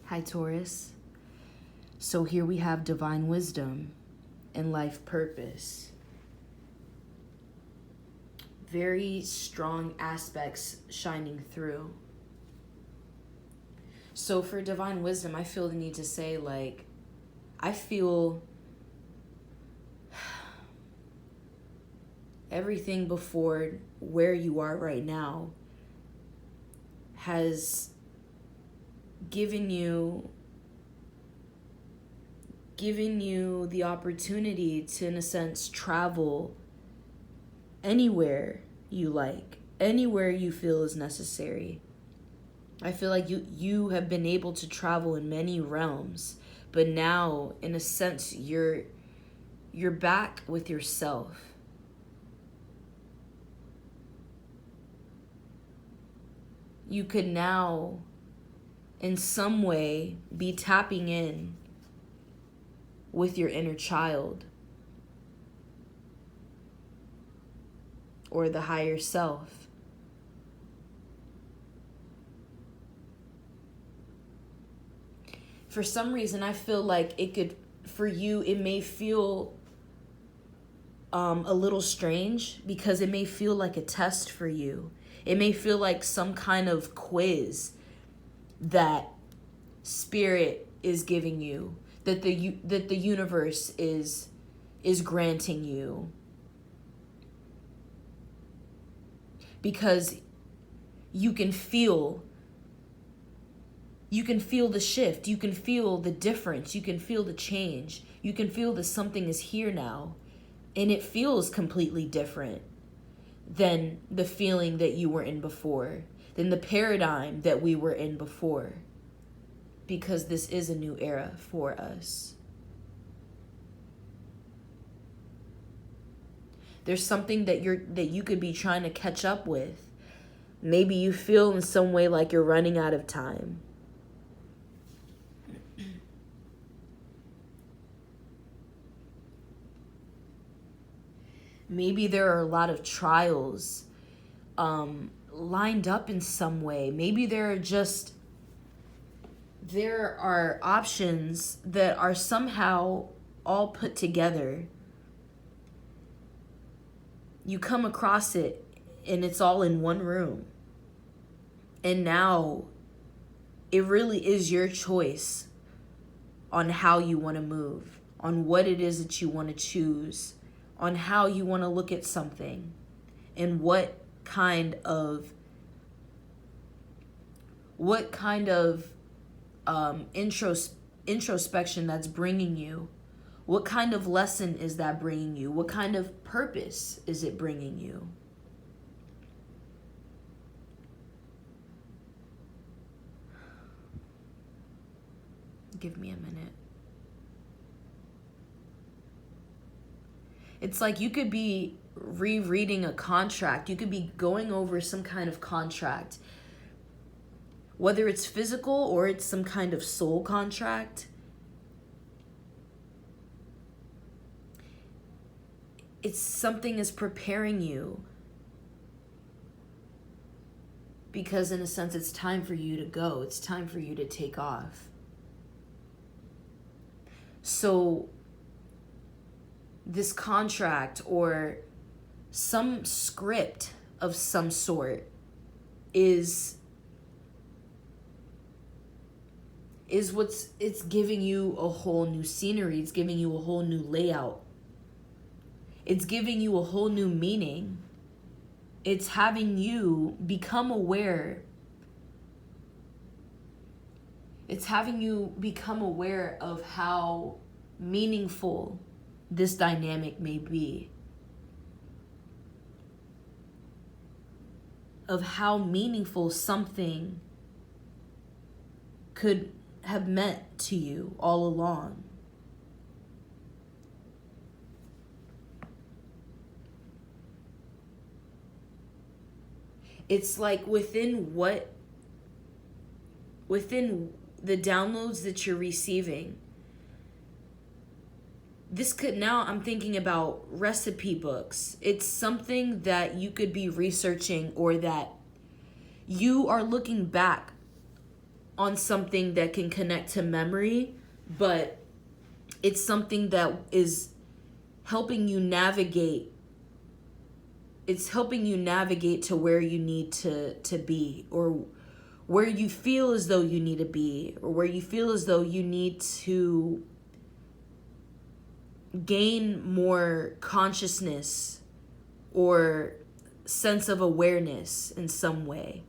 Hi, Taurus. So here we have divine wisdom and life purpose. Very strong aspects shining through. So for divine wisdom, I feel the need to say, I feel everything before where you are right now has given you the opportunity to, in a sense, travel anywhere you like, anywhere you feel is necessary. I feel like you have been able to travel in many realms, but now, in a sense, you're back with yourself. You could now, in some way, be tapping in with your inner child or the higher self. For some reason, I feel like for you, it may feel a little strange because it may feel like a test for you. It may feel like some kind of quiz that Spirit is giving you, that the universe is granting you, because you can feel the shift, you can feel the difference, you can feel the change, you can feel that something is here now, and it feels completely different than the feeling that you were in before, than the paradigm that we were in before. Because this is a new era for us. There's something that you could be trying to catch up with. Maybe you feel in some way like you're running out of time. Maybe there are a lot of trials lined up in some way. Maybe there are options that are somehow all put together. You come across it and it's all in one room. And now it really is your choice on how you want to move, on what it is that you want to choose, on how you want to look at something, and what kind of introspection that's bringing you. What kind of lesson is that bringing you? What kind of purpose is it bringing you? Give me a minute. It's like you could be rereading a contract. You could be going over some kind of contract. Whether it's physical or it's some kind of soul contract. It's something is preparing you. Because in a sense, it's time for you to go. It's time for you to take off. So this contract or some script of some sort is it's giving you a whole new scenery. It's giving you a whole new layout. It's giving you a whole new meaning. It's having you become aware. It's having you become aware of how meaningful this dynamic may be. Of how meaningful something could have meant to you all along. It's like within the downloads that you're receiving, this could, now I'm thinking about recipe books. It's something that you could be researching, or that you are looking back on something that can connect to memory, but it's something that is helping you navigate. It's helping you navigate to where you need to be, or where you feel as though you need to be, or where you feel as though you need to gain more consciousness or sense of awareness in some way.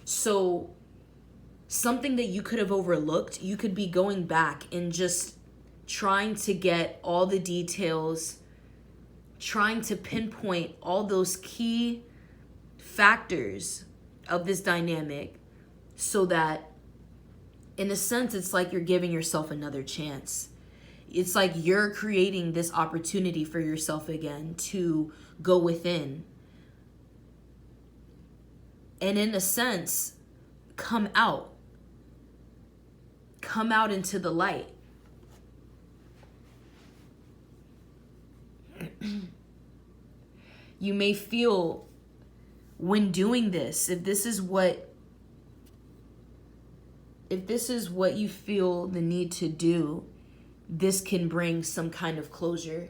So something that you could have overlooked, you could be going back and just trying to get all the details, trying to pinpoint all those key factors of this dynamic, so that in a sense it's like you're giving yourself another chance. It's like you're creating this opportunity for yourself again to go within and, in a sense, come out into the light. You may feel, when doing this, if this is what you feel the need to do, this can bring some kind of closure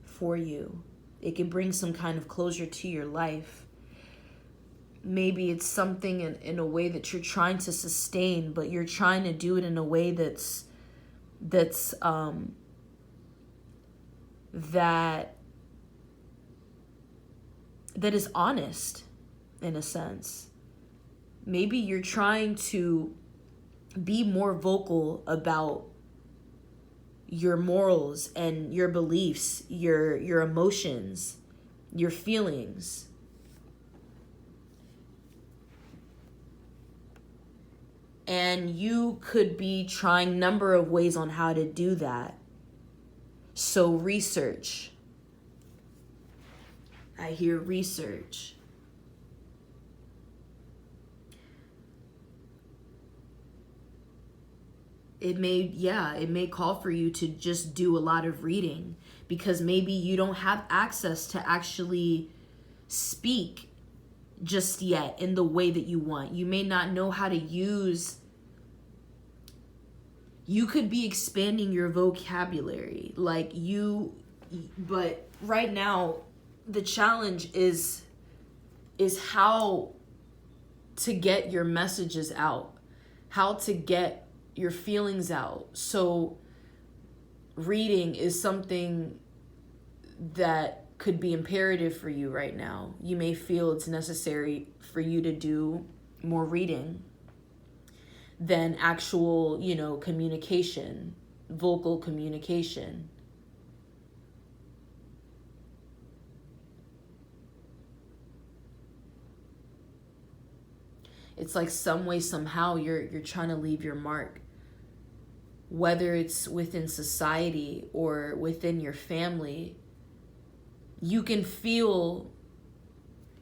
for you. It can bring some kind of closure to your life. Maybe it's something in a way that you're trying to sustain, but you're trying to do it in a way that is honest, in a sense. Maybe you're trying to be more vocal about your morals and your beliefs, your emotions, your feelings. And you could be trying a number of ways on how to do that. So research. I hear research. It may call for you to just do a lot of reading, because maybe you don't have access to actually speak just yet in the way that you want. You may not know how to use. You could be expanding your vocabulary, but right now the challenge is how to get your messages out, how to get your feelings out. So reading is something that could be imperative for you right now. You may feel it's necessary for you to do more reading than actual, communication, vocal communication. It's like some way, somehow, you're trying to leave your mark. Whether it's within society or within your family, you can feel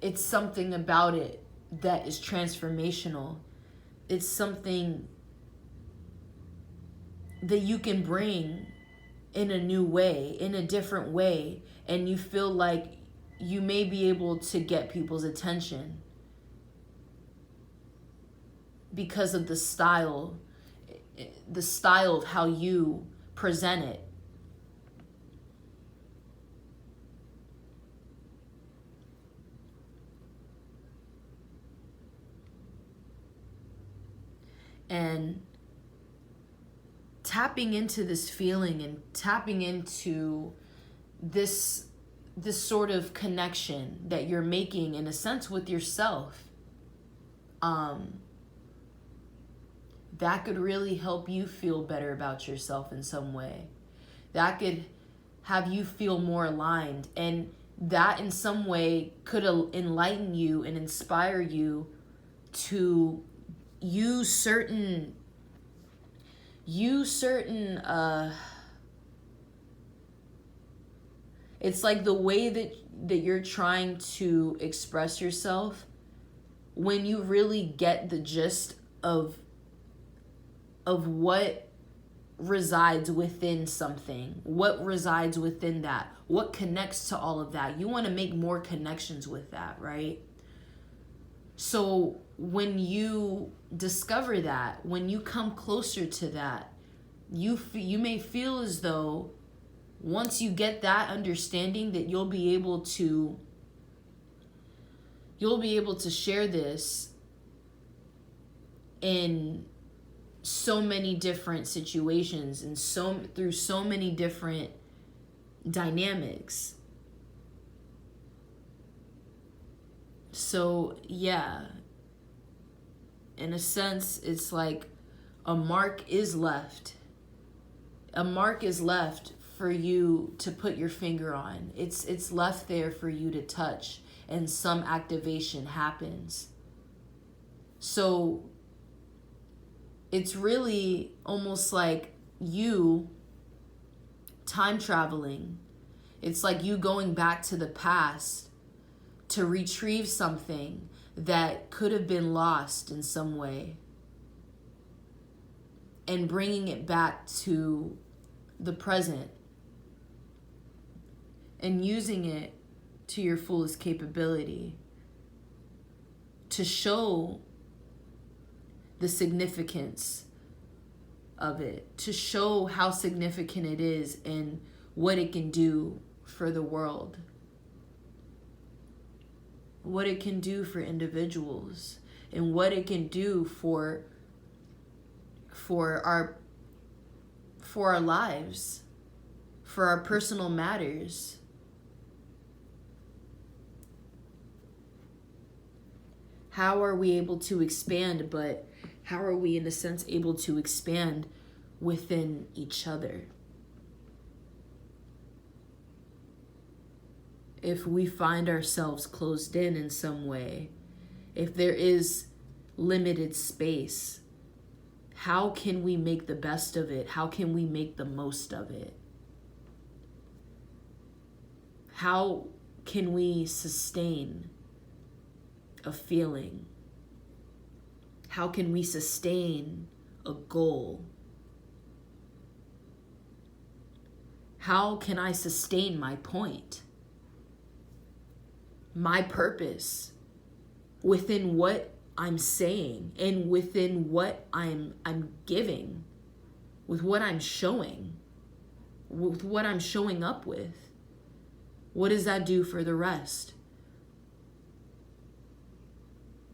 it's something about it that is transformational. It's something that you can bring in a new way, in a different way, and you feel like you may be able to get people's attention because of the style of how you present it. And tapping into this feeling and tapping into this sort of connection that you're making, in a sense, with yourself, that could really help you feel better about yourself in some way. That could have you feel more aligned, and that in some way could enlighten you and inspire you to use certain it's like the way that you're trying to express yourself, when you really get the gist of what resides within something, what resides within that, what connects to all of that. You want to make more connections with that, right? So when you discover that, when you come closer to that, you may feel as though once you get that understanding that you'll be able to share this in so many different situations and through so many different dynamics. So yeah, in a sense, it's like a mark is left. A mark is left for you to put your finger on. It's left there for you to touch, and some activation happens. So it's really almost like you time traveling. It's like you going back to the past to retrieve something that could have been lost in some way, and bringing it back to the present and using it to your fullest capability to show the significance of it, to show how significant it is and what it can do for the world, what it can do for individuals, and what it can do for our lives, for our personal matters. How are we able to expand, but how are we, in a sense, able to expand within each other? If we find ourselves closed in some way, if there is limited space, how can we make the best of it? How can we make the most of it? How can we sustain a feeling? How can we sustain a goal? How can I sustain my point, my purpose, within what I'm saying and within what I'm giving, with what I'm showing, with what I'm showing up with? What does that do for the rest?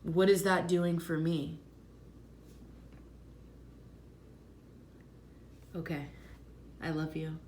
What is that doing for me? Okay, I love you.